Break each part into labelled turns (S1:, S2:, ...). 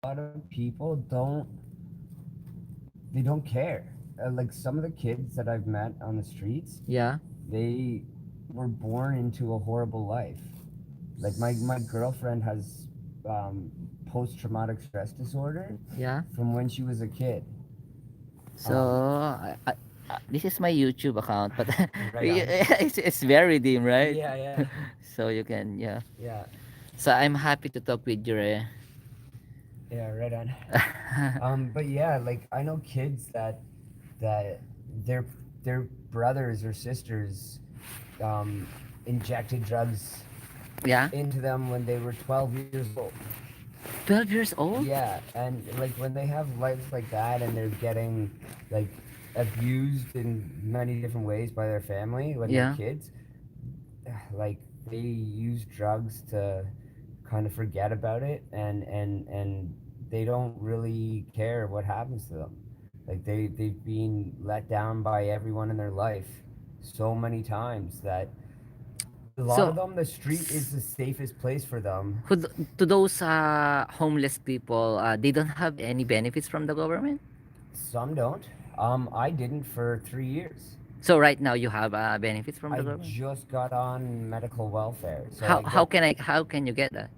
S1: lot of people they don't care. Like some of the kids that I've met on the streets,
S2: Yeah.
S1: they were born into a horrible life. Like my girlfriend has post traumatic stress disorder
S2: Yeah.
S1: from when she was a kid.
S2: So
S1: Um,
S2: this is my YouTube account, but
S1: right on.
S2: it's very dim, right?
S1: Yeah, yeah,
S2: So you can, yeah.
S1: yeah,
S2: So I'm happy to talk with you, Ray.
S1: yeah, right on. But yeah, like I know kids that their their brothers or sisters um, injected drugs
S2: Yeah.
S1: into them when they were 12 years old.
S2: 12 years old?
S1: Yeah, and like when they have lives like that and they're getting like abused in many different ways by their family when they're
S2: Yeah.
S1: kids, like they use drugs to kind of forget about it and they don't really care what happens to them. Like they've been let down by everyone in their life so many times that a lot of
S2: So
S1: them the street is the safest place for them.
S2: to those homeless people, they don't have any benefits from the government.
S1: Some don't. I didn't for 3 years.
S2: So right now you have benefits from the
S1: I
S2: government.
S1: just got on medical welfare, so
S2: How
S1: I get
S2: how can you get that?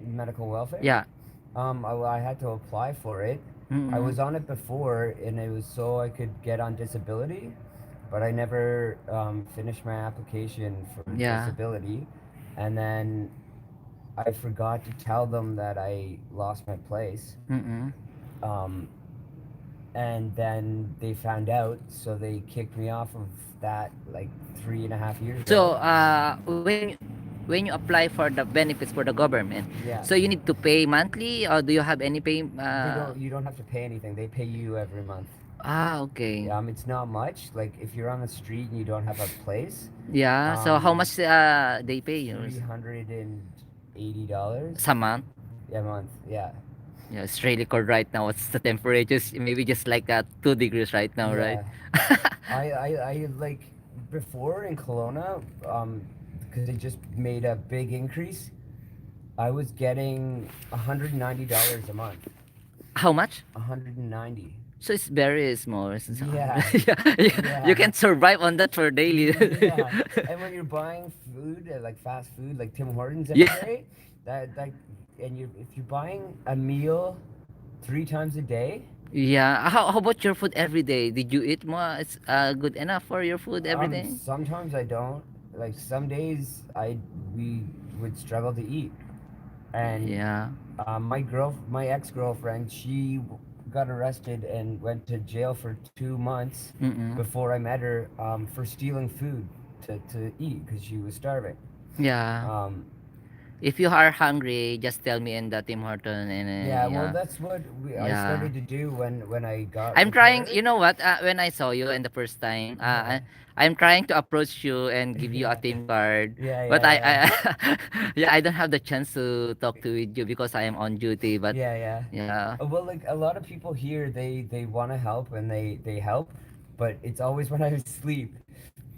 S1: medical welfare.
S2: Yeah.
S1: I had to apply for it. I
S2: Mm-mm.
S1: was on it before, and it was so I could get on disability, but I never finished my application for
S2: Yeah.
S1: disability, and then I forgot to tell them that I lost my place.
S2: Mm-mm.
S1: Um, and then they found out, so they kicked me off of that like 3.5 years
S2: So
S1: ago.
S2: when you apply for the benefits for the government,
S1: Yeah,
S2: so you need to pay monthly, or do you have any pay?
S1: they don't. You don't have to pay anything. They pay you every month.
S2: Okay.
S1: It's not much. Like if you're on the street and you don't have a place,
S2: Yeah. So how
S1: um,
S2: much they pay you
S1: $380.
S2: a month?
S1: Yeah, a month. Yeah,
S2: Yeah, it's really cold right now. What's the temperature? Maybe just like 2 degrees right now, right?
S1: yeah. I like before in Kelowna, because they just made a big increase. I was getting $190 a month.
S2: How much?
S1: 190.
S2: So it's very small.
S1: Yeah,
S2: Yeah, you
S1: yeah.
S2: can survive on that for daily.
S1: Yeah, and when you're buying food, like fast food, like Tim Hortons every
S2: Yeah.
S1: day, that and you if you're buying a meal 3 times a day,
S2: Yeah. How about your food every day? Did you eat more? It's good enough for your food every day?
S1: sometimes I don't. Like some days, we would struggle to eat, and
S2: Yeah.
S1: my ex girlfriend, she got arrested and went to jail for 2 months
S2: Mm-mm.
S1: before I met her for stealing food to eat because she was starving.
S2: Yeah.
S1: Um,
S2: If you are hungry, just tell me in the Tim Horton and
S1: Yeah, well,
S2: yeah.
S1: that's what I
S2: Yeah.
S1: started to do when I got
S2: I'm
S1: with
S2: trying, you
S1: her.
S2: know what? When I saw you in the first time,
S1: Yeah,
S2: I'm trying to approach you and give you a
S1: yeah,
S2: team card,
S1: yeah,
S2: but
S1: yeah, yeah,
S2: yeah, I don't have the chance to talk to with you because I am on duty. But
S1: yeah, yeah.
S2: yeah,
S1: Well, like a lot of people here, they want to help and they help, but it's always when I sleep.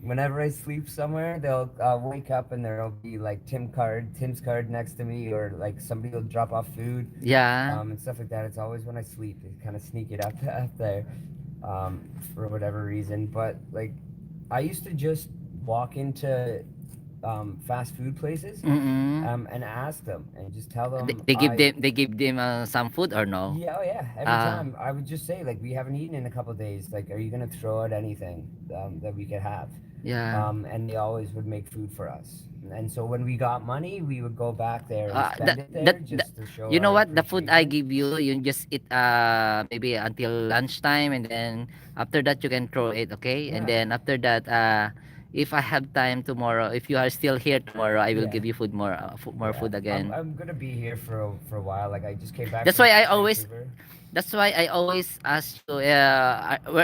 S1: Whenever I sleep somewhere, they'll wake up and there'll be like Tim's card next to me, or like somebody will drop off food,
S2: yeah.
S1: and stuff like that. It's always when I sleep. They kind of sneak it up up there, for whatever reason. But like, I used to just walk into fast food places,
S2: Mm-mm.
S1: and ask them and just tell them
S2: They give them some food or no?
S1: yeah, oh yeah. Every
S2: Uh
S1: time I would just say like, we haven't eaten in a couple of days. Like, are you gonna throw out anything that we could have?
S2: yeah.
S1: And they always would make food for us. And so when we got money, we would go back there and
S2: That
S1: spend it there just to show
S2: you know
S1: our
S2: what, the food I
S1: appreciation.
S2: give you, you just eat maybe until lunchtime, and then after that you can throw it, okay? And
S1: Yeah,
S2: then after that, if I have time tomorrow, if you are still here tomorrow, I will
S1: yeah,
S2: give you food more, more
S1: yeah.
S2: food
S1: I'm
S2: again.
S1: I'm gonna be here for a while. Like I just came back
S2: That's
S1: from
S2: why I always
S1: Vancouver.
S2: that's why I always ask you,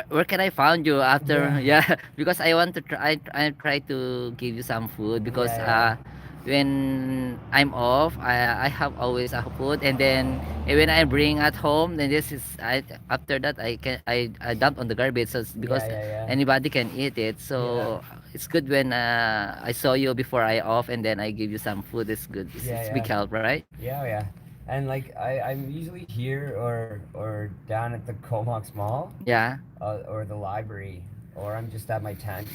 S2: where can I find you after?
S1: Yeah,
S2: Yeah, because I want to try. I try to give you some food because
S1: yeah, yeah,
S2: when I'm off, I have always a food, and then when I bring at home, then this is after that I dump on the garbage, so
S1: yeah,
S2: because
S1: yeah, yeah,
S2: anybody can eat it.
S1: yeah,
S2: So it's good when I saw you before I off, and then I give you some food. It's good.
S1: yeah,
S2: It's
S1: yeah.
S2: big help, right?
S1: Yeah, oh, yeah. And like I'm usually here or down at the Comox Mall,
S2: Yeah.
S1: or the library, or I'm just at my tent.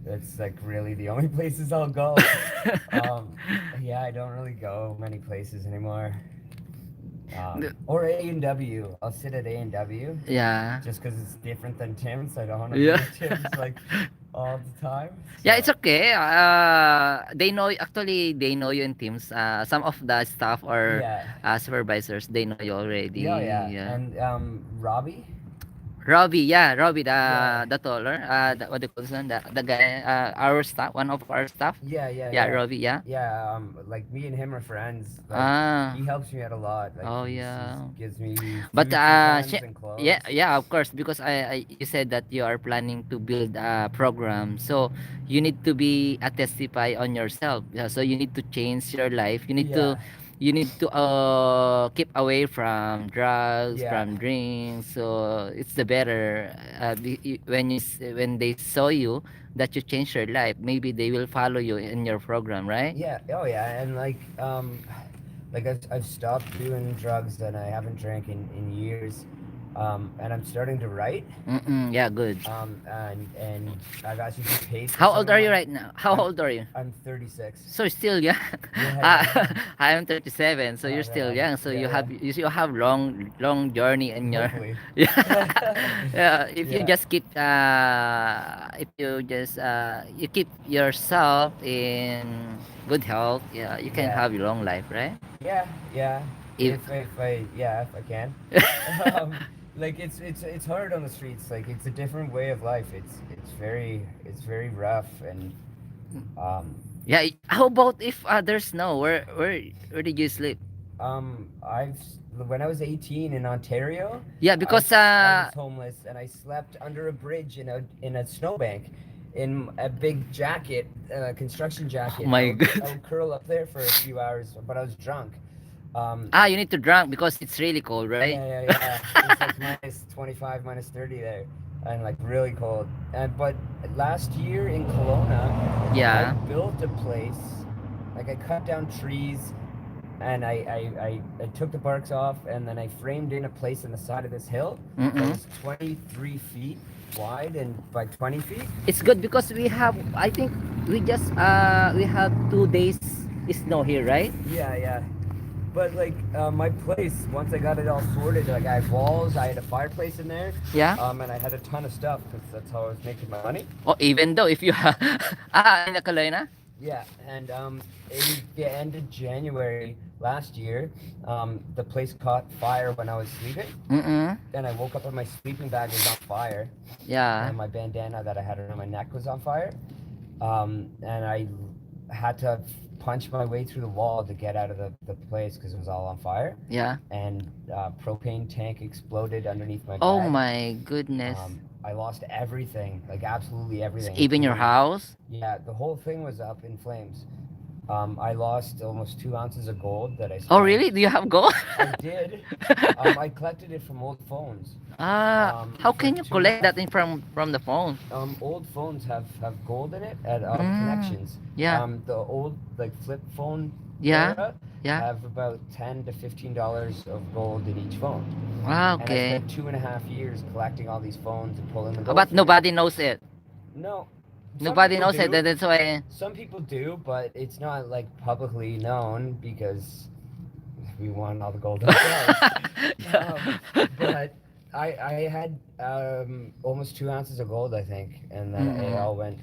S1: That's like really the only places I'll go. Um, yeah, I don't really go many places anymore. Or A&W. I'll sit at A&W
S2: Yeah.
S1: just because it's different than Tim's. I don't want to be
S2: Yeah.
S1: at Tim's like all the time.
S2: Yeah, it's
S1: So
S2: okay. They know, actually they know you in teams. Some of the staff or
S1: yeah,
S2: supervisors, they know you
S1: yeah,
S2: already.
S1: yeah.
S2: Yeah.
S1: And Robbie,
S2: Robbie, yeah, Robbie,
S1: yeah,
S2: the taller, what do you call this one? The guy, our staff, one of our staff.
S1: yeah, yeah,
S2: Yeah,
S1: yeah,
S2: Robbie, yeah.
S1: yeah. Like me and him are friends. Like
S2: Ah,
S1: he helps me out a lot. Like
S2: oh
S1: he's
S2: yeah.
S1: gives me
S2: But
S1: food sometimes and
S2: yeah,
S1: clothes.
S2: yeah, of course, because you said that you are planning to build a program, so you need to be a testify on yourself. Yeah, so you need to change your life.
S1: Yeah,
S2: You need to keep away from drugs,
S1: yeah,
S2: from drinks. So it's the better when they saw you that you change your life. Maybe they will follow you in your program, right?
S1: yeah. Oh yeah, and like I've stopped doing drugs and I haven't drank in years, and I'm starting to write,
S2: Mm-mm, yeah, good.
S1: and I've actually paid for
S2: How
S1: some
S2: old
S1: of
S2: are you
S1: my.
S2: right now? How
S1: I'm
S2: old are you?
S1: I'm 36.
S2: So still young.
S1: Yeah,
S2: Uh,
S1: yeah,
S2: I am 37, so you're
S1: oh
S2: still
S1: man,
S2: young. So
S1: yeah, yeah.
S2: you still have long journey in your
S1: Hopefully.
S2: yeah. Yeah, if you
S1: Yeah,
S2: just keep if you just you keep yourself in good health, yeah, you can
S1: yeah,
S2: have a long life, right?
S1: yeah, yeah.
S2: If
S1: If I can. Like it's hard on the streets. Like it's a different way of life. It's very rough and um
S2: yeah, how about if there's snow? Where did you sleep?
S1: I've when I was 18 in Ontario,
S2: Yeah, because
S1: I was homeless and I slept under a bridge in a snowbank, in a big jacket, construction
S2: oh
S1: jacket, and
S2: my
S1: I
S2: god.
S1: would curl up there for a few hours, but I was drunk. Um,
S2: Ah, you need to drink because it's really cold, right?
S1: yeah, yeah, yeah. It's like minus 25, minus 30 there, and like really cold. And but last year in Kelowna, I
S2: Yeah.
S1: built a place. Like I cut down trees and I took the barks off and then I framed in a place on the side of this hill that
S2: Mm-mm.
S1: was 23 feet wide and by 20 feet.
S2: It's good because we have, I think we have 2 days snow here, right?
S1: Yeah, yeah. But like my place, once I got it all sorted, like I had walls, I had a fireplace in there,
S2: Yeah.
S1: and I had a ton of stuff because that's how I was making my money.
S2: Oh, even though if you have in the Kalina.
S1: Yeah, and in the end of January last year, the place caught fire when I was sleeping,
S2: Mm-mm.
S1: and I woke up and my sleeping bag was on fire,
S2: Yeah.
S1: and my bandana that I had around my neck was on fire. And I had to punch my way through the wall to get out of the place because it was all on fire.
S2: Yeah.
S1: And propane tank exploded underneath my
S2: Oh
S1: bed.
S2: my goodness.
S1: I lost everything, like absolutely everything,
S2: Even your
S1: including,
S2: house?
S1: yeah, the whole thing was up in flames. I lost almost 2 ounces of gold that I
S2: Oh
S1: spent.
S2: really? Do you have gold?
S1: I did. I collected it from old phones.
S2: How
S1: For
S2: can you
S1: two and a
S2: collect
S1: half.
S2: that in from the phone?
S1: Old phones have gold in it at
S2: Mm.
S1: connections.
S2: Yeah.
S1: The old like flip phone
S2: Yeah.
S1: era
S2: Yeah.
S1: have about $10 to $15 of gold in each phone.
S2: Ah,
S1: And I
S2: okay.
S1: spent 2.5 years collecting all these phones and pulling the gold
S2: But
S1: from it.
S2: nobody knows it.
S1: No, some
S2: Nobody
S1: people
S2: knows it.
S1: do.
S2: That's why.
S1: Some people do, but it's not like publicly known because we want all the gold ourselves. Um, but I had almost 2 ounces of gold, I think, and then it
S2: Mm-mm.
S1: all went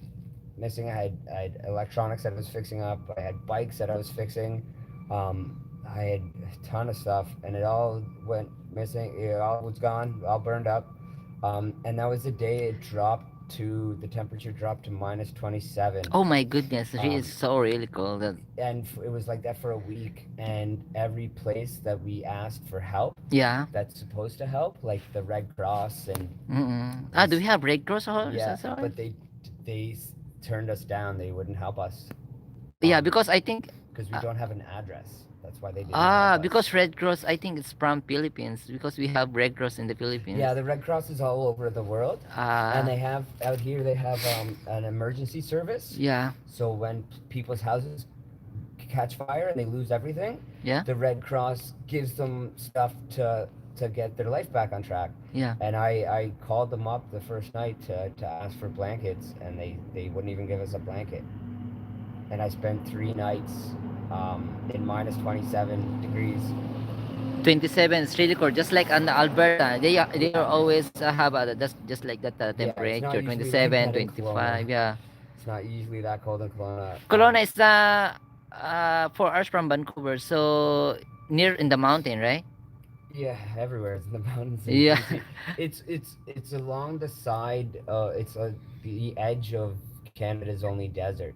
S1: missing. I had electronics that I was fixing up. I had bikes that I was fixing. I had a ton of stuff, and it all went missing. It all was gone, all burned up. And that was the day the temperature dropped to minus 27.
S2: Oh my goodness, she is
S1: Um,
S2: so really cool.
S1: and it was like that for a week. And every place that we asked for help,
S2: Yeah.
S1: that's supposed to help, like the Red Cross
S2: Mm-mm. Ah, do we
S1: these,
S2: have Red Cross or
S1: yeah,
S2: sorry?
S1: but they turned us down. They wouldn't help us,
S2: Yeah,
S1: um,
S2: because I think
S1: because we
S2: uh,
S1: don't have an address. That's why they didn't help us.
S2: because Red Cross I think it's from Philippines because we have Red Cross in the Philippines.
S1: Yeah, the Red Cross is all over the world, and
S2: Uh
S1: they have out here they have an emergency service.
S2: yeah.
S1: So when people's houses catch fire and they lose everything,
S2: Yeah.
S1: the Red Cross gives them stuff to get their life back on track.
S2: Yeah.
S1: And I called them up the first night to ask for blankets, and they wouldn't even give us a blanket. And I spent 3 nights in minus 27 degrees.
S2: 27 is really cold, just like on Alberta. They are
S1: Yeah,
S2: always have that's just like that
S1: yeah. It's not
S2: temperature,
S1: usually like
S2: 27,
S1: that in
S2: 25.
S1: Kelowna.
S2: Yeah.
S1: It's not usually that cold in Kelowna.
S2: Kelowna is 4 hours from Vancouver, so near in the mountain, right?
S1: Yeah, everywhere. It's in the mountains in
S2: Yeah.
S1: BC. It's along the side. It's the edge of Canada's only desert.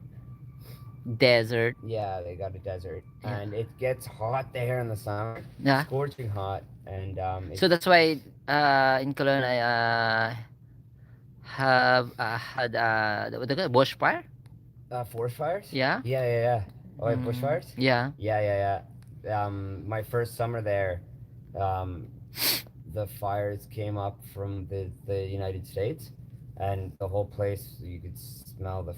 S2: Desert.
S1: Yeah, they got a desert,
S2: Yeah.
S1: and it gets hot there in the summer,
S2: Yeah.
S1: scorching hot, and
S2: So
S1: it's
S2: that's why in Kelowna I have had the bushfire.
S1: forest fires.
S2: Yeah.
S1: Yeah, yeah, yeah. Oh, yeah,
S2: Mm,
S1: bushfires.
S2: yeah.
S1: Yeah, yeah, yeah. My first summer there, um, the fires came up from the United States, and the whole place you could smell the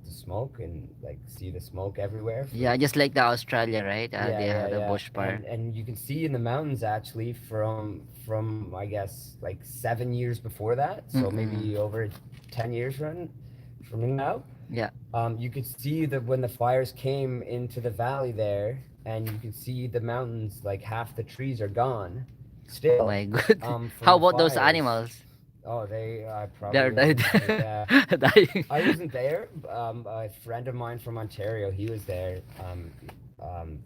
S1: smoke and like see the smoke everywhere.
S2: Yeah, just like the Australia, right?
S1: Yeah,
S2: They
S1: yeah,
S2: have the
S1: yeah.
S2: bushfire.
S1: And you can see in the mountains actually from I guess like 7 years before that, so
S2: Mm-mm.
S1: maybe over 10 years from now.
S2: Yeah.
S1: You could see that when the fires came into the valley there, and you could see the mountains, like half the trees are gone,
S2: Oh
S1: still,
S2: my god.
S1: from
S2: How
S1: the
S2: about those
S1: fires.
S2: animals?
S1: Oh, they
S2: They're
S1: probably
S2: dead.
S1: yeah.
S2: Dying.
S1: I wasn't there. A friend of mine from Ontario, he was there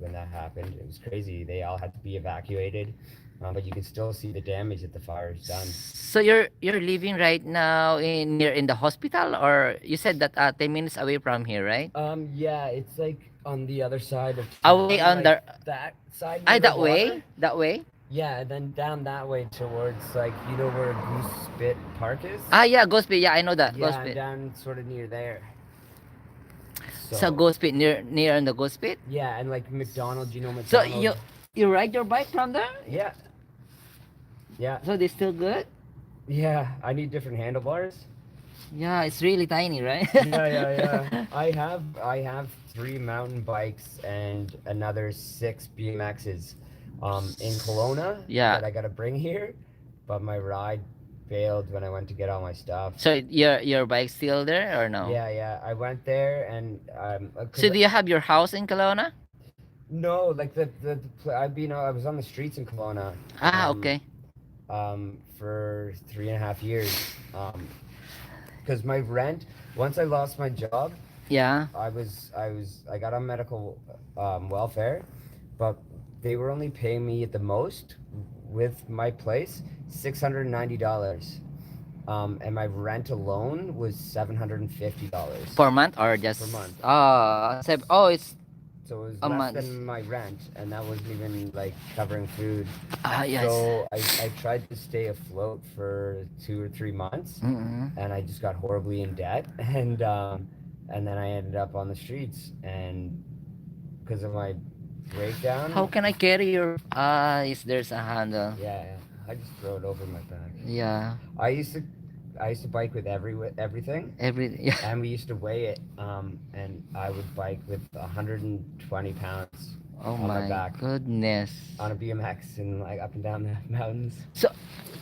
S1: when that happened. It was crazy. They all had to be evacuated, but you can still see the damage that the fire's done.
S2: So you're living right now in near in the hospital, or you said that 10 minutes away from here, right?
S1: Yeah, it's like on the other side of
S2: Away
S1: town,
S2: on
S1: like
S2: the
S1: that side near the
S2: that
S1: water.
S2: way, that way.
S1: Yeah, and then down that way towards like you know where Goose Spit Park is.
S2: Yeah, Gospel. Yeah, I know that
S1: Yeah, I'm
S2: Gospel.
S1: down sort of near there.
S2: So
S1: So
S2: Gospel near on the Gospel.
S1: yeah, and like McDonald, you know
S2: So
S1: McDonald.
S2: you ride your bike from there?
S1: Yeah, yeah,
S2: So they still good?
S1: yeah. I need different handlebars.
S2: Yeah, it's really tiny, right?
S1: Yeah, yeah, yeah. I have 3 mountain bikes and another 6 BMXs, in Kelowna
S2: Yeah.
S1: that I gotta bring here, but my ride failed when I went to get all my stuff.
S2: So your bike still there or no?
S1: Yeah, yeah. I went there and
S2: So
S1: cause
S2: do you have your house in Kelowna?
S1: no, like I was on the streets in Kelowna,
S2: Okay.
S1: for 3.5 years, because my rent. Once I lost my job,
S2: Yeah.
S1: I got on medical welfare, but they were only paying me at the most with my place $690, and my rent alone was $750
S2: Per month or
S1: per
S2: just
S1: month.
S2: it's
S1: So it was
S2: a
S1: less
S2: month.
S1: than my rent, and that wasn't even like covering food.
S2: Yes.
S1: So I tried to stay afloat for 2 or 3 months,
S2: Mm-mm.
S1: and I just got horribly in debt, and then I ended up on the streets, and because of my breakdown.
S2: How can I carry your is there's a handle.
S1: Yeah, yeah, I just throw it over my back.
S2: Yeah.
S1: I used to I used to bike with everything,
S2: Yeah.
S1: and we used to weigh it, and I would bike with 120 pounds
S2: Oh
S1: on my
S2: my
S1: back
S2: goodness.
S1: on a BMX and like up and down the mountains.
S2: So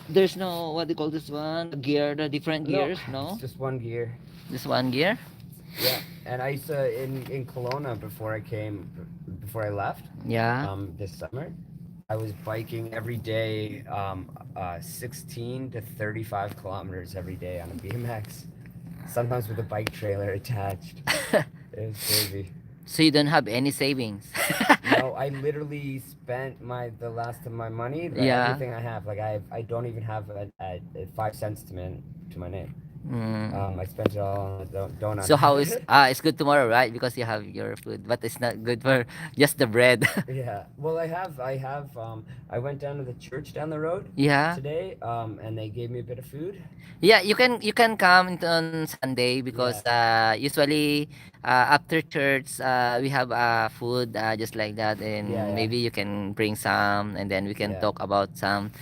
S2: there's no what do you call this one? Gear, the different
S1: No,
S2: gears, no?
S1: it's just one gear.
S2: This one gear?
S1: Yeah, and I used to in Kelowna before I left,
S2: Yeah.
S1: this summer. I was biking every day, 16 to 35 kilometers every day on a BMX, sometimes with a bike trailer attached. It was crazy.
S2: So you don't have any savings.
S1: No, I literally spent the last of my money, like
S2: Yeah.
S1: everything I have. Like I don't even have a 5 cents to my name.
S2: Mm.
S1: I spent it all on a donut.
S2: So how is it's good tomorrow, right? Because you have your food, but it's not good for just the bread.
S1: Yeah. Well, I went down to the church down the road
S2: Yeah.
S1: today, and they gave me a bit of food.
S2: Yeah, you can come on Sunday because usually after church we have food just like that, and
S1: Yeah, yeah.
S2: maybe you can bring some, and then we can
S1: Yeah.
S2: talk about some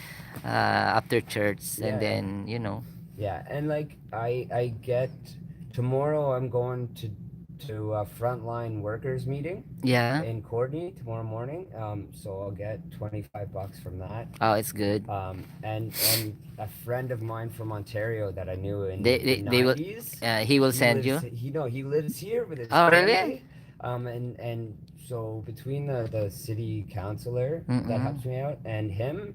S2: after church,
S1: Yeah,
S2: and
S1: yeah.
S2: then.
S1: Yeah, and like I get tomorrow I'm going to to a frontline workers meeting
S2: Yeah.
S1: in Courtney tomorrow morning. So I'll get $25 from that.
S2: Oh, it's good.
S1: And a friend of mine from Ontario that I knew in the
S2: They will.
S1: '90s,
S2: He will send you.
S1: he lives here with his
S2: Oh, really?
S1: family. And so between the city councilor that
S2: Mm-mm.
S1: helps me out and him,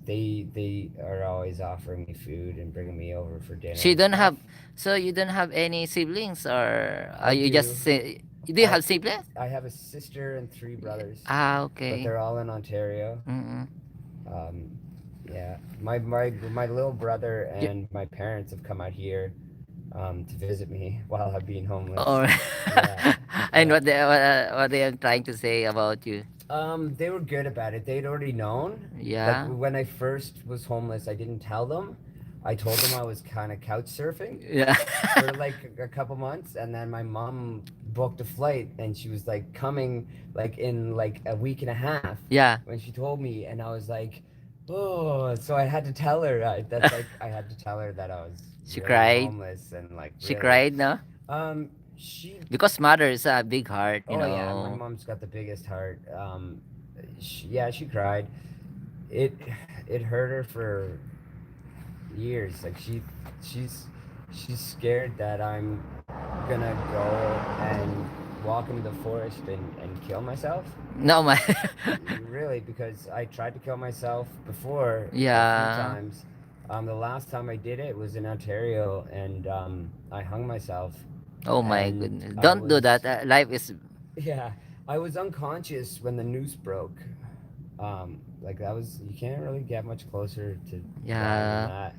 S1: they are always offering me food and bringing me over for dinner
S2: So you
S1: and
S2: don't
S1: stuff.
S2: have. So you don't have any siblings, or
S1: I
S2: you
S1: do.
S2: just say? Do you
S1: I
S2: have siblings?
S1: I have a sister and three brothers,
S2: Ah,
S1: but
S2: okay.
S1: they're all in Ontario.
S2: Mm-mm.
S1: Um, yeah, my little brother
S2: You,
S1: and my parents have come out here to visit me while I've been homeless.
S2: or
S1: Yeah,
S2: and
S1: yeah.
S2: what they are trying to say about you?
S1: They were good about it. They'd already known. Like
S2: Yeah.
S1: when I first was homeless, I didn't tell them. I told them I was kind of couch surfing
S2: Yeah.
S1: for like a couple months, and then my mom booked a flight, and she was like coming like in like a week and a half
S2: Yeah.
S1: when she told me, and I was like, oh, so I had to tell her. That's like I had to tell her that I was
S2: She
S1: really
S2: cried.
S1: homeless and like
S2: She
S1: really.
S2: cried, no?
S1: She.
S2: Because mother is a big heart, you
S1: Oh yeah, my
S2: know.
S1: mom's got the biggest heart. Yeah, she cried. It it hurt her for years. Like she's she's scared that I'm gonna go and walk into the forest and kill myself.
S2: No, my.
S1: Really, because I tried to kill myself before a few
S2: Yeah.
S1: times. The last time I did it was in Ontario, and I hung myself,
S2: Oh my
S1: and
S2: goodness.
S1: I
S2: Don't do that.
S1: was
S2: Life is.
S1: yeah, I was unconscious when the noose broke. Like that was you can't really get much closer to dying than
S2: Yeah.
S1: that.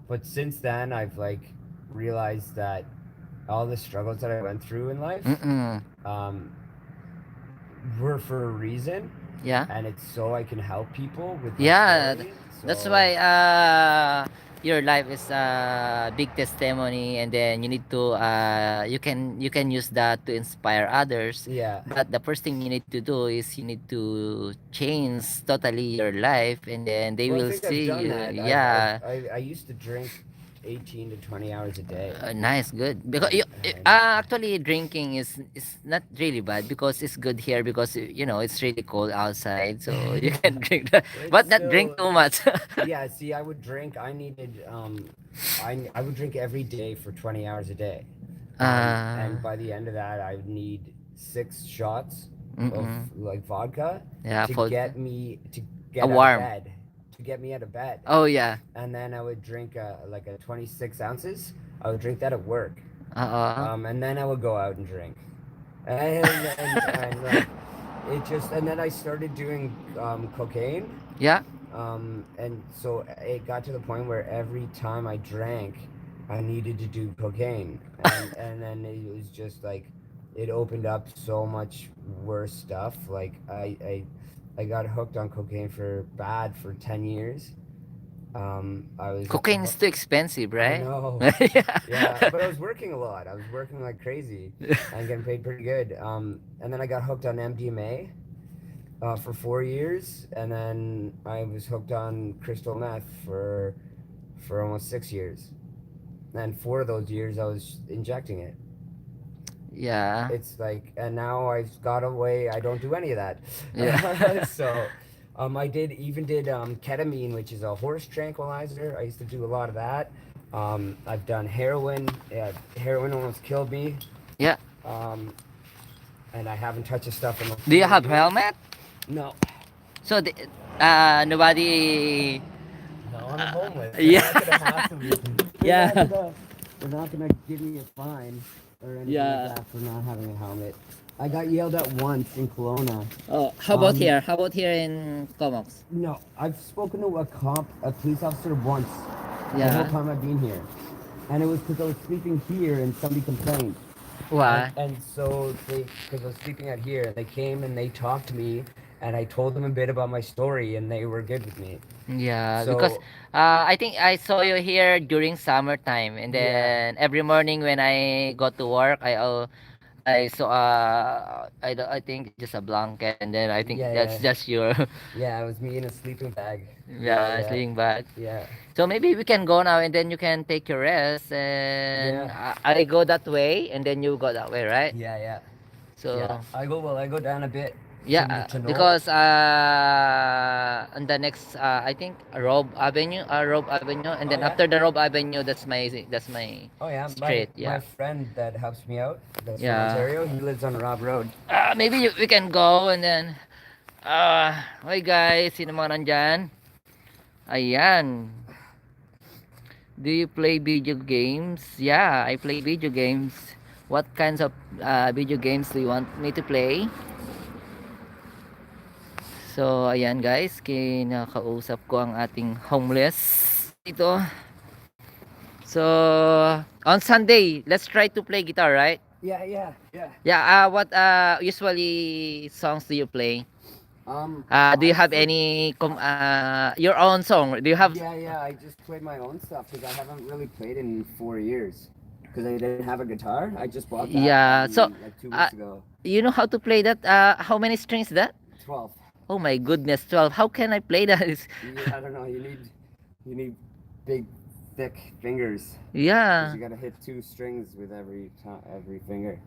S1: But since then, I've like realized that all the struggles that I went through in life
S2: Mm-mm.
S1: um, were for a reason,
S2: Yeah.
S1: and it's so I can help people with my
S2: Yeah.
S1: story.
S2: That's
S1: So
S2: why your life is a big testimony, and then you need to you can use that to inspire others.
S1: yeah,
S2: But the first thing you need to do is you need to change totally your life, and then they
S1: well, I
S2: will
S1: think I've
S2: see
S1: done
S2: you.
S1: that.
S2: Yeah.
S1: I used to drink 18 to 20 hours a day,
S2: Nice, good. Because
S1: and
S2: actually drinking is not really bad because it's good here because you know it's really cold outside, so you can drink that,
S1: it's
S2: but not drink
S1: still
S2: too much.
S1: yeah. See, I would drink. I needed I would drink every day for 20 hours a day, and
S2: uh,
S1: by the end of that, I would need 6 shots of
S2: mm-mm.
S1: like vodka
S2: Yeah,
S1: to
S2: vodka.
S1: get me to
S2: A
S1: get out of
S2: warm.
S1: bed, to get me out of bed.
S2: Oh yeah.
S1: And then I would drink like a 26 ounces. I would drink that at work,
S2: Uh-uh.
S1: and then I would go out and drink, and like it just and then I started doing cocaine,
S2: Yeah.
S1: and so it got to the point where every time I drank, I needed to do cocaine, and then it was just like it opened up so much worse stuff. Like I got hooked on cocaine for 10 years. I was
S2: Cocaine is too expensive,
S1: I
S2: right?
S1: know. Yeah,
S2: Yeah.
S1: but I was working a lot. I was working like crazy and getting paid pretty good. And then I got hooked on MDMA for 4 years, and then I was hooked on crystal meth for almost 6 years. And 4 of those years, I was injecting it.
S2: Yeah.
S1: It's like, and now I've got away. I don't do any of
S2: Yeah.
S1: that. So, I did ketamine, which is a horse tranquilizer. I used to do a lot of that. I've done heroin. Heroin almost killed me.
S2: Yeah.
S1: Um, and I haven't touched the stuff in like
S2: Do you
S1: 4
S2: have
S1: years.
S2: helmet?
S1: No,
S2: So nobody.
S1: no, I'm homeless. They're
S2: Yeah.
S1: not gonna hassle me. They're not
S2: Yeah.
S1: gonna. They're not gonna give me a fine or anything like
S2: Yeah.
S1: that for not having a helmet. I got yelled at once in Kelowna.
S2: Oh, how about
S1: Um,
S2: here? How about here in Comox?
S1: No, I've spoken to a police officer once the whole
S2: Yeah.
S1: time I've been here, and it was because I was sleeping here and somebody complained,
S2: Why?
S1: and so because I was sleeping out here, they came and they talked to me, and I told them a bit about my story, and they were good with me.
S2: Yeah, because
S1: So
S2: I think I saw you here during summertime, and
S1: yeah,
S2: then every morning when I go to work, Nice. So I think it's just a blanket, and then I think
S1: Yeah,
S2: that's
S1: yeah,
S2: just your
S1: yeah. It was me in a sleeping bag. Yeah,
S2: yeah,
S1: yeah,
S2: sleeping bag.
S1: yeah,
S2: So maybe we can go now, and then you can take your rest, and
S1: yeah,
S2: I go that way, and then you go that way, right?
S1: yeah, yeah, yeah.
S2: So
S1: I go down a bit
S2: yeah,
S1: to Knoll.
S2: because on the next I think Rob Avenue, and
S1: Oh
S2: then
S1: yeah.
S2: after the Rob Avenue, that's my
S1: Oh yeah,
S2: street.
S1: my
S2: Yeah,
S1: friend that helps me out, that's from
S2: yeah.
S1: Ontario. He lives on Rob Road.
S2: Maybe we can go, and then hi guys, sino mga nandyan? Ayan. Do you play video games? Yeah, I play video games. What kinds of video games do you want me to play? So, ayan guys, kinakausap ko ang ating homeless ito. So, on Sunday, let's try to play guitar, right?
S1: Yeah, yeah, yeah.
S2: Yeah, what usually songs do you play? Do you
S1: I
S2: have
S1: for
S2: any your own song? Do you have
S1: yeah, yeah. I just play my own stuff because I haven't really played in 4 years because I didn't have a guitar. I just bought that
S2: yeah, so
S1: like two
S2: uh,
S1: weeks ago.
S2: you know how to play that? How many strings that?
S1: 12.
S2: Oh my goodness, 12. How can I play that?
S1: I don't know. You need big, thick fingers because
S2: Yeah.
S1: you gotta hit two strings with every finger.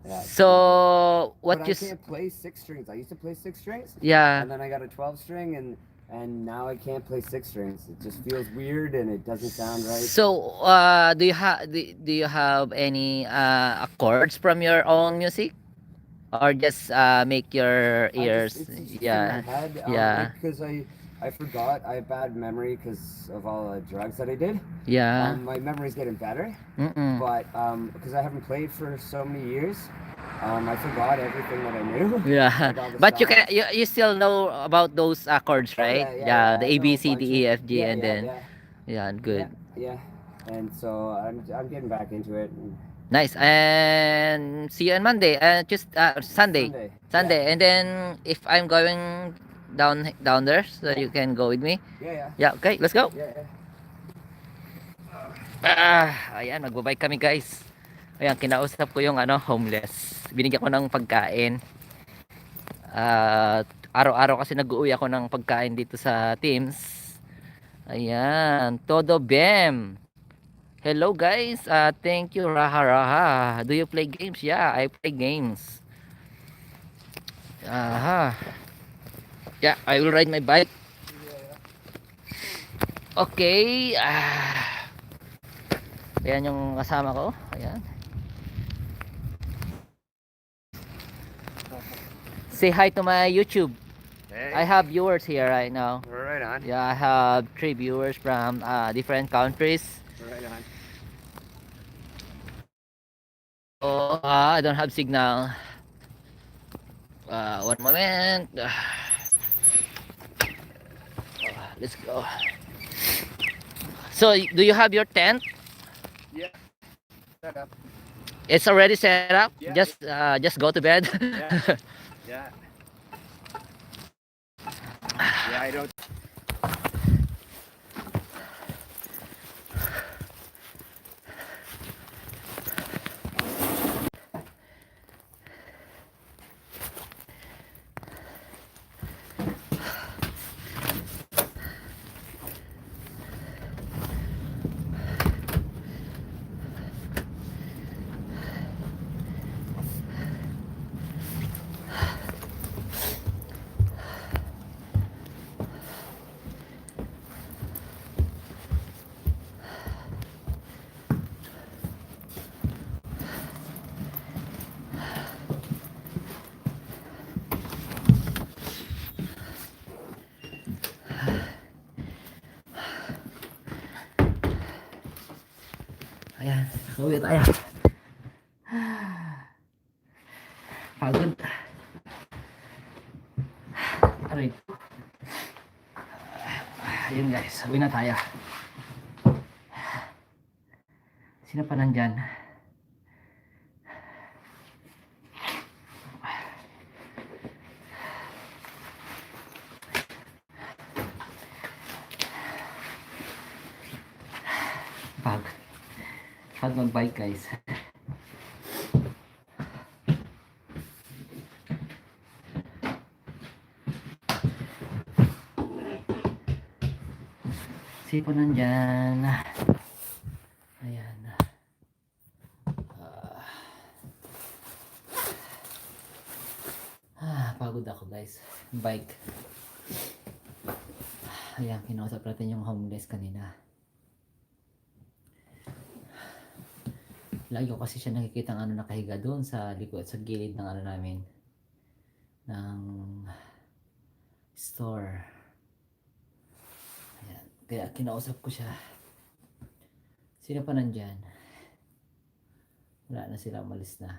S1: Yeah, it's pretty hard.
S2: So
S1: But
S2: what
S1: I
S2: you
S1: can't play six strings. I used to play six strings,
S2: yeah.
S1: and then I got a 12 string, and now I can't play six strings. It just feels weird and it doesn't sound right.
S2: So do you have any chords from your own music, or just make your ears?
S1: It's just in my
S2: Yeah.
S1: head.
S2: Yeah.
S1: Because I forgot. I have bad memory because of all the drugs that I did.
S2: Yeah.
S1: My memory's getting better,
S2: Mm-mm.
S1: but because I haven't played for so many years, I forgot everything that I knew,
S2: Yeah.
S1: like all the
S2: But
S1: songs.
S2: you still know about those chords,
S1: Oh
S2: right?
S1: yeah, yeah,
S2: Yeah,
S1: yeah.
S2: the
S1: I
S2: A
S1: know
S2: B
S1: a
S2: C D
S1: bunch of
S2: E F G,
S1: yeah,
S2: and
S1: yeah,
S2: then
S1: yeah,
S2: yeah,
S1: yeah,
S2: good.
S1: yeah. And so I'm getting back into it. And
S2: Nice. And see you on Monday. Just Sunday.
S1: Sunday, yeah,
S2: Sunday. And then if I'm going down there, so
S1: yeah,
S2: you can go with me.
S1: yeah, yeah,
S2: Yeah, okay, let's go.
S1: yeah, yeah.
S2: Ayan, magbabike kami guys. Ayan, kinausap ko yung homeless. Binigyan ko ng pagkain. Araw-araw kasi nag-uwi ako ng pagkain dito sa Teams. Ayan, todo bem. Hello guys, thank you Raha Raha. Do you play games? Yeah, I play games. Aha. Yeah, I will ride my bike. Okay. Ayan yung kasama ko. Ayan. Say hi to my YouTube.
S1: Hey,
S2: I have viewers here right now.
S1: right on,
S2: Yeah, I have 3 viewers from different countries.
S1: right on.
S2: Oh, I don't have signal. One moment. Let's go. So, do you have your tent?
S1: Yeah, set up.
S2: It's already set up.
S1: Yeah,
S2: Just go to bed.
S1: yeah, yeah, yeah. I don't.
S2: Ayan, uwi tayo. Pagod. Aray. Ayun guys, uwi na tayo. Sino pa nandyan? Pag magbike guys. Sipon nandyan. Ayan. Pagod ako guys. Bike. Ayan, kinausap natin yung homeless kanina. Lagi ko kasi siya nakikita ng nakahiga doon sa likod, sa gilid ng namin. Ng store. Ayan. Kaya kinausap ko siya. Sino pa nandyan? Wala na sila, umalis na.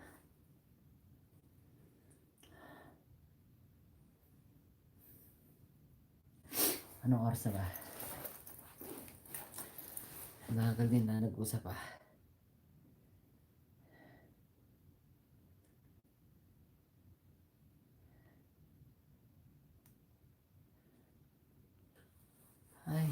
S2: Anong oras na ba? Nakagal din na nag-usap ah. Ay.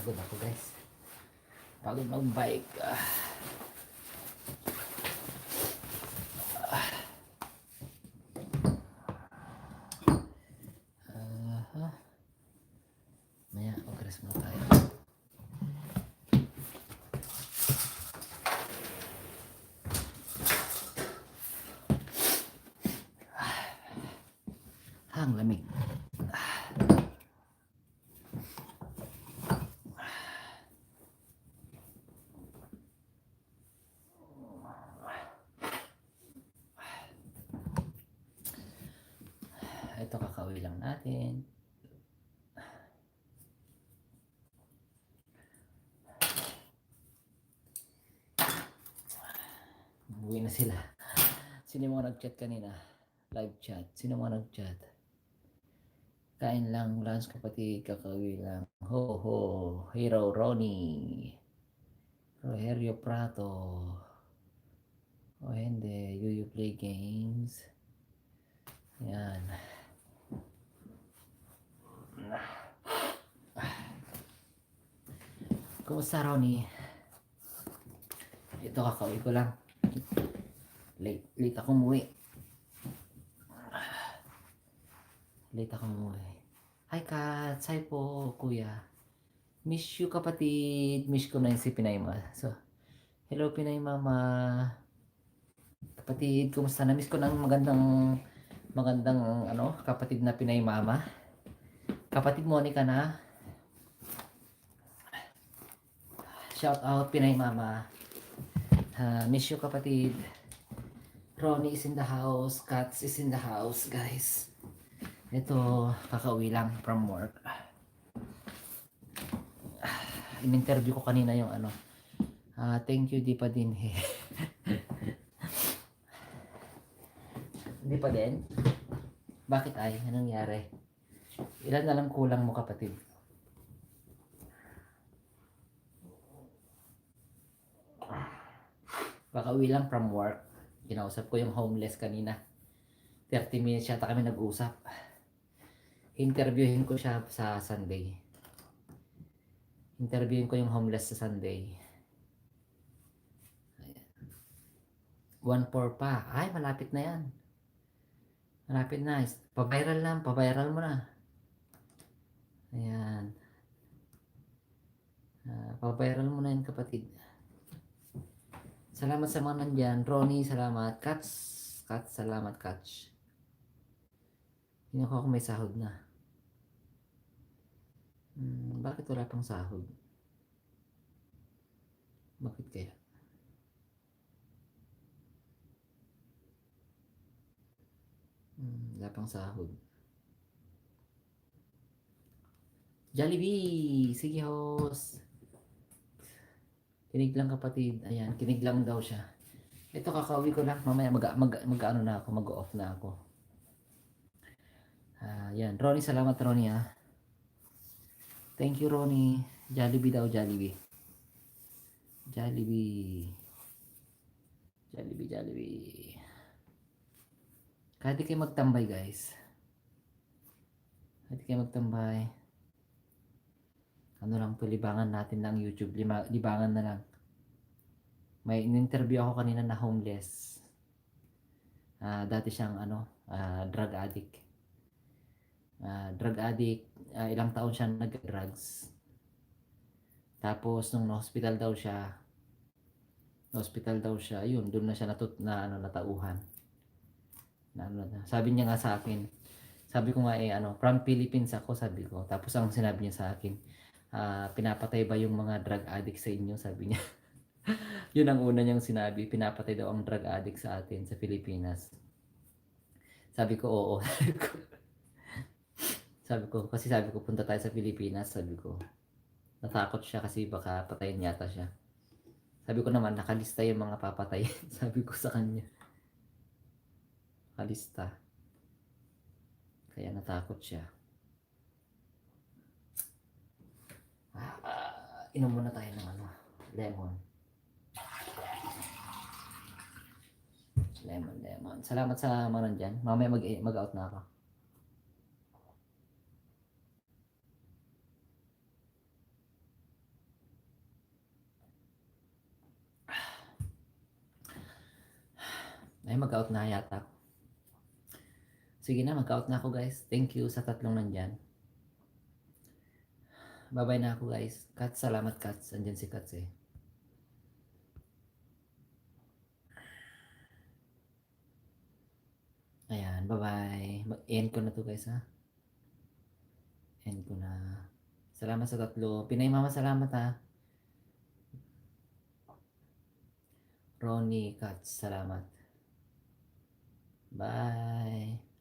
S2: Pagod ako guys. Pagod mag-bike. Maya, mag-rest muna tayo. Ang lamig. Ito, kakauwi lang natin. Uwi na sila. Sino mga nag-chat kanina? Live chat. Sino mga nag-chat? Kain lang, lunch kapatid, kakauwi lang. Ho ho, Hero Ronnie. Rogerio Prato. O hindi, you play games. Yan. Kumusta Ronnie? Ito kakauwi ko lang. Late ako umuwi. Late ako umuwi. Hi Kat, say po kuya. Miss you kapatid. Miss ko na yung si Pinay Ma. So, hello Pinay Mama. Kapatid, kumusta? Na-miss ko ng magandang kapatid na Pinay Mama. Kapatid Monica na. Shout out Pinay Mama. Miss you kapatid. Ronnie is in the house. Cats is in the house guys. Ito, kakauwi lang from work. In-interview ko kanina yung thank you di pa din he. Di pa din? Bakit ay? Anong nangyari? Ilan na lang kulang mo kapatid? Kakauwi lang from work. Kinausap ko yung homeless kanina. 30 minutes yata kami nag-usap. Interviewin ko siya sa Sunday. Interviewin ko yung homeless sa Sunday. 1-4 pa. Ay, malapit na yan. Malapit na. Pa-viral lang. Pa-viral mo na. Ayan. Pa-viral mo na yan kapatid. Salamat sa mga nandyan. Ronnie, salamat. Kats, salamat Kats. Hindi ako may sahod na. Bakit wala pang sahod? Bakit kaya?
S3: Wala pang sahod. Jollibee! Sige, host. Kinig lang kapatid. Ayan, kinig lang daw siya. Ito, kakauwi ko lang. Mamaya mag-ano na ako, mag-off na ako. Yan. Ronnie, salamat Ronnie ah. Thank you Ronnie. Jollibee daw, Jollibee. Jollibee. Jollibee, Jollibee. Kahit di kayo magtambay guys. Kahit di kayo magtambay. Ano lang to, libangan natin lang YouTube. Libangan na lang. May in-interview ako kanina na homeless. Dati siyang drug addict. Drug addict, ilang taon siya nag-drugs. Tapos nung hospital daw siya, yun, doon na siya natauhan. Sabi niya nga sa akin, sabi ko nga from Philippines ako, sabi ko. Tapos ang sinabi niya sa akin, pinapatay ba yung mga drug addict sa inyo, sabi niya. Yun ang una niyang sinabi, pinapatay daw ang drug addict sa atin sa Pilipinas. Sabi ko, oo. sabi ko, punta tayo sa Pilipinas, sabi ko. Natakot siya kasi baka patayin yata siya. Sabi ko naman, nakalista yung mga papatay. Sabi ko sa kanya. Nakalista. Kaya natakot siya. Inom muna tayo ng lemon. Lemon. Salamat sa mga nandyan. Mamaya mag-out na ako. Ay, mag-out na yata. Sige na, mag-out na ako guys. Thank you sa tatlong nandyan. Bye-bye na ako guys. Kats, salamat Kats. Andyan si Kats eh. Ayan, bye-bye. End ko na to guys ha. End ko na. Salamat sa tatlo. Pinay Mama, salamat ha. Ronnie, Kats, salamat. Bye.